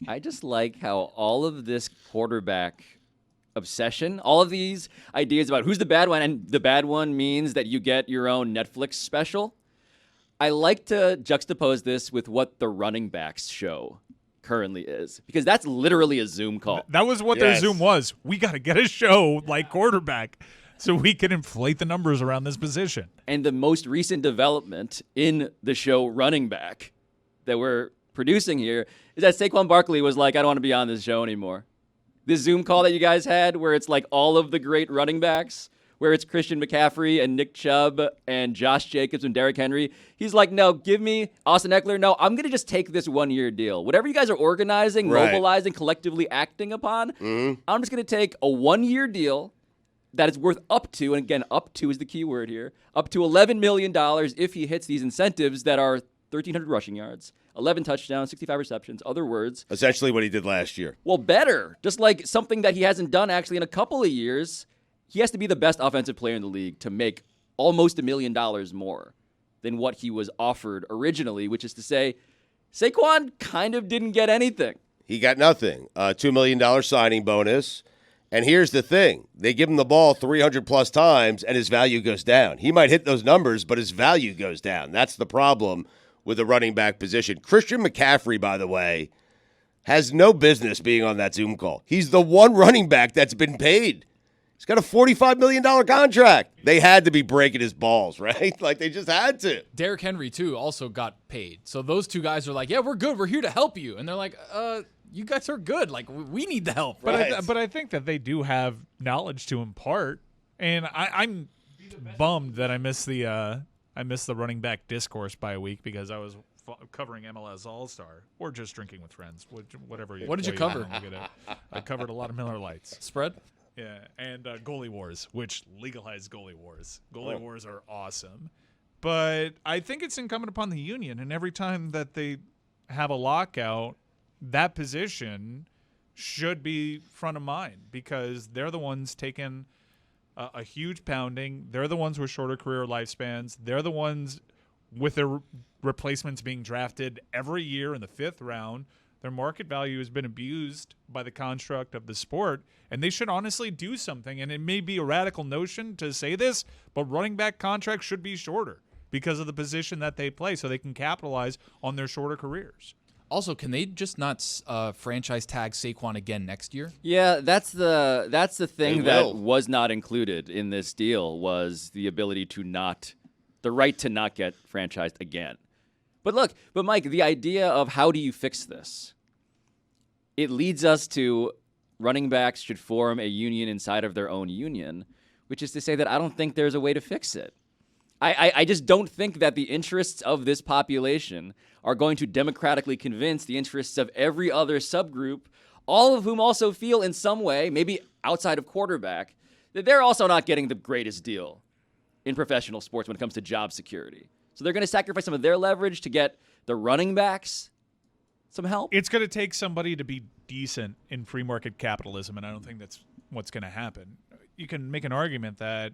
I just like how all of this quarterback obsession, all of these ideas about who's the bad one, and the bad one means that you get your own Netflix special. I like to juxtapose this with what the running backs show currently is, because that's literally a Zoom call. That was what their Zoom was. We got to get a show like quarterback so we can inflate the numbers around this position. And the most recent development in the show running back that we're producing here is that Saquon Barkley was like, I don't want to be on this show anymore. This Zoom call that you guys had where it's like all of the great running backs, where it's Christian McCaffrey and Nick Chubb and Josh Jacobs and Derrick Henry. He's like, no, give me Austin Eckler. No, I'm going to just take this one-year deal. Whatever you guys are organizing, mobilizing, collectively acting upon, I'm just going to take a one-year deal that is worth up to, and again, up to is the key word here, up to $11 million if he hits these incentives that are 1,300 rushing yards, 11 touchdowns, 65 receptions. Other words. Essentially what he did last year. Well, better. Just like something that he hasn't done actually in a couple of years. He has to be the best offensive player in the league to make almost $1 million more than what he was offered originally, which is to say, Saquon kind of didn't get anything. He got nothing. $2 million signing bonus. And here's the thing. They give him the ball 300-plus times, and his value goes down. He might hit those numbers, but his value goes down. That's the problem with the running back position. Christian McCaffrey, by the way, has no business being on that Zoom call. He's the one running back that's been paid. He's got a $45 million contract. They had to be breaking his balls, right? Like, they just had to. Derrick Henry, too, also got paid. So those two guys are like, yeah, we're good. We're here to help you. And they're like, you guys are good. Like, we need the help. But I think that they do have knowledge to impart. And I'm bummed that I missed the running back discourse by a week because I was covering MLS All-Star or just drinking with friends, whatever. What did you cover? I covered a lot of Miller Lights. Spread? Yeah, and goalie wars, which legalized goalie wars. Goalie wars are awesome. But I think it's incumbent upon the union, and every time that they have a lockout, that position should be front of mind because they're the ones taking a huge pounding. They're the ones with shorter career lifespans. They're the ones with their replacements being drafted every year in the 5th round. Their market value has been abused by the construct of the sport, and they should honestly do something. And it may be a radical notion to say this, but running back contracts should be shorter because of the position that they play so they can capitalize on their shorter careers. Also, can they just not franchise tag Saquon again next year? Yeah, that's the thing that was not included in this deal was the ability to the right to not get franchised again. But Mike, the idea of how do you fix this? It leads us to running backs should form a union inside of their own union, which is to say that I don't think there's a way to fix it. I just don't think that the interests of this population are going to democratically convince the interests of every other subgroup, all of whom also feel in some way, maybe outside of quarterback, that they're also not getting the greatest deal in professional sports when it comes to job security. So they're going to sacrifice some of their leverage to get the running backs some help. It's going to take somebody to be decent in free market capitalism, and I don't think that's what's going to happen. You can make an argument that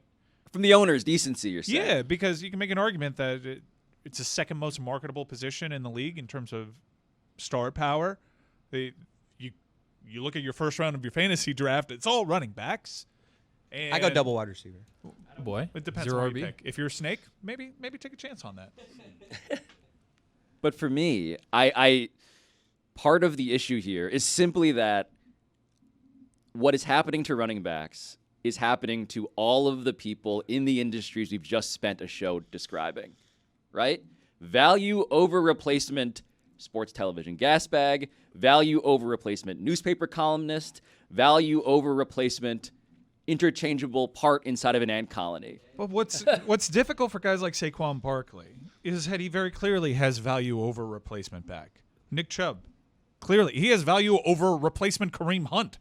from the owner's decency, you're saying. Yeah, because you can make an argument that it's the second most marketable position in the league in terms of star power. You look at your first round of your fantasy draft, it's all running backs. And I go double wide receiver. Boy, it depends on what you pick. If you're a snake, maybe take a chance on that. But for me, I part of the issue here is simply that what is happening to running backs is happening to all of the people in the industries we've just spent a show describing, right? Value over replacement sports television gas bag, value over replacement newspaper columnist, value over replacement interchangeable part inside of an ant colony. But what's difficult for guys like Saquon Barkley is that he very clearly has value over replacement back. Nick Chubb, clearly he has value over replacement Kareem Hunt,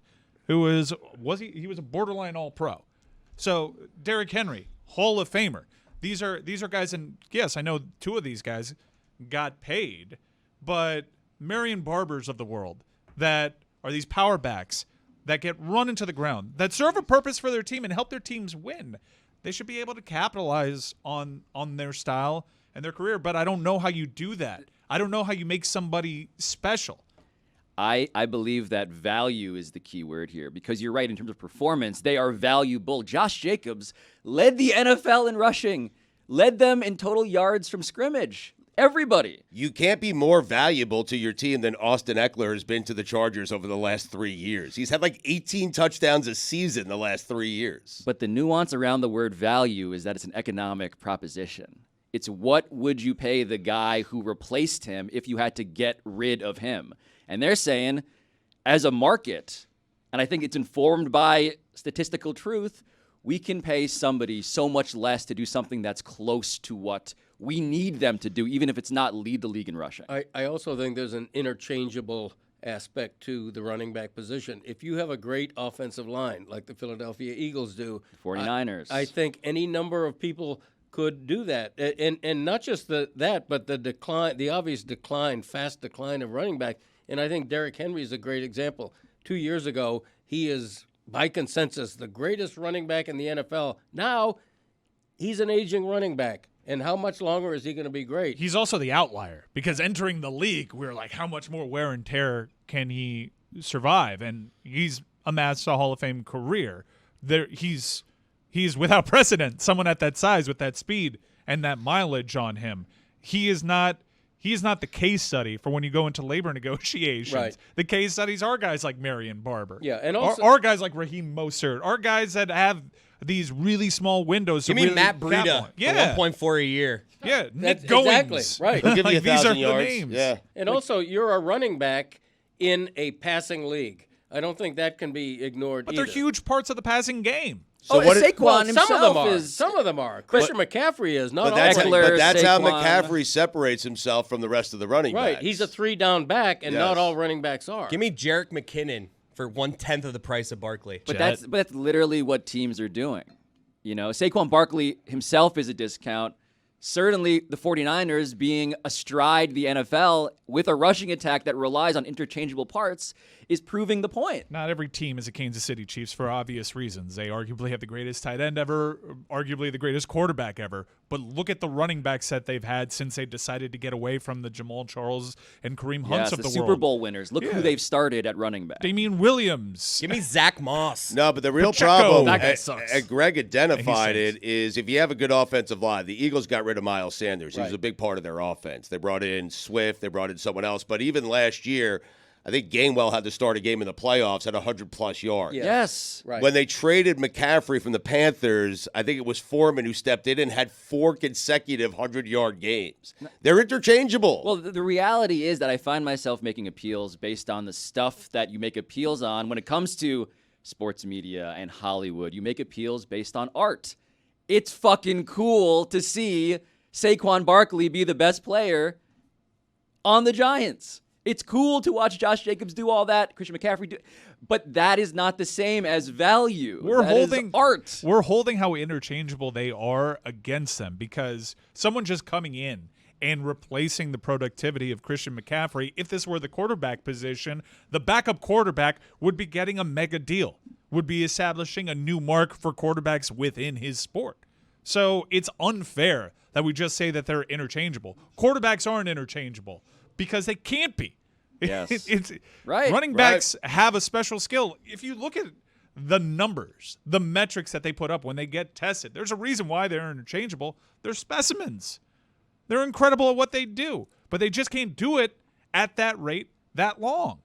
who was a borderline All-Pro. So Derrick Henry, Hall of Famer. These are guys, and yes, I know two of these guys got paid, but Marion Barbers of the world that are these power backs that get run into the ground, that serve a purpose for their team and help their teams win. They should be able to capitalize on their style and their career, but I don't know how you do that. I don't know how you make somebody special. I believe that value is the key word here because you're right in terms of performance. They are valuable. Josh Jacobs led the NFL in rushing, led them in total yards from scrimmage. Everybody. You can't be more valuable to your team than Austin Eckler has been to the Chargers over the last 3 years. He's had like 18 touchdowns a season the last 3 years. But the nuance around the word value is that it's an economic proposition. It's what would you pay the guy who replaced him if you had to get rid of him? And they're saying, as a market, and I think it's informed by statistical truth, we can pay somebody so much less to do something that's close to what we need them to do, even if it's not lead the league in rushing. I also think there's an interchangeable aspect to the running back position. If you have a great offensive line, like the Philadelphia Eagles do, 49ers. I think any number of people could do that. And not just that, but the decline, the obvious decline, fast decline of running back. And I think Derrick Henry is a great example. 2 years ago, he is, by consensus, the greatest running back in the NFL. Now, he's an aging running back. And how much longer is he going to be great? He's also the outlier because entering the league, we're like, how much more wear and tear can he survive? And he's amassed a Hall of Fame career. He's without precedent. Someone at that size with that speed and that mileage on him. He is not the case study for when you go into labor negotiations. Right. The case studies are guys like Marion Barber. Yeah, and also are guys like Raheem Mostert. Are guys that have these really small windows. Give me really Matt Breida yeah. for 1.4 a year. Yeah, Nick exactly Goings. right. He'll give you Like, these 1,000 are the yards. names. Yeah. And also, you're a running back in a passing league. I don't think that can be ignored But either. they're huge parts of the passing game. So what? Saquon Well, himself some of them are. is. Some of them are. Christian McCaffrey is not But all that's, running Eckler, but that's how Saquon. McCaffrey separates himself from the rest of the running Right. backs. He's a 3-down back, and Yes. not all running backs are. Give me Jerick McKinnon for 1/10 of the price of Barkley. But that's literally what teams are doing. You know, Saquon Barkley himself is a discount. Certainly the 49ers being astride the NFL with a rushing attack that relies on interchangeable parts is proving the point. Not every team is a Kansas City Chiefs for obvious reasons. They arguably have the greatest tight end ever, arguably the greatest quarterback ever. But look at the running backs that they've had since they decided to get away from the Jamal Charles and Kareem Hunts Yes, of the the Super world. Bowl winners. Look who they've started at running back. Damian Williams. Give me Zach Moss. No, but the real Pacheco. problem, That guy sucks. and Greg identified He sucks. it, is if you have a good offensive line, the Eagles got rid of Miles Sanders. He was Right. a big part of their offense. They brought in Swift. They brought in someone else. But even last year, I think Gainwell had to start a game in the playoffs at 100-plus yards. Yeah. Yes. Right. When they traded McCaffrey from the Panthers, I think it was Foreman who stepped in and had 4 consecutive 100-yard games. They're interchangeable. Well, the reality is that I find myself making appeals based on the stuff that you make appeals on. When it comes to sports media and Hollywood, you make appeals based on art. It's fucking cool to see Saquon Barkley be the best player on the Giants. It's cool to watch Josh Jacobs do all that, Christian McCaffrey do, but that is not the same as value. We're That is holding art. We're holding how interchangeable they are against them because someone just coming in and replacing the productivity of Christian McCaffrey, if this were the quarterback position, the backup quarterback would be getting a mega deal, would be establishing a new mark for quarterbacks within his sport. So it's unfair that we just say that they're interchangeable. Quarterbacks aren't interchangeable because they can't be. Yes. It's Right, running backs have a special skill. If you look at the numbers, the metrics that they put up when they get tested, there's a reason why they're interchangeable. They're specimens. They're incredible at what they do, but they just can't do it at that rate that long.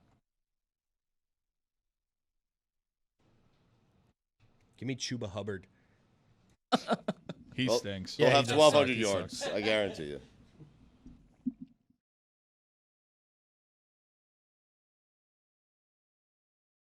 Give me Chuba Hubbard. He stinks. He'll have he does 1,200 suck. He yards. I guarantee you.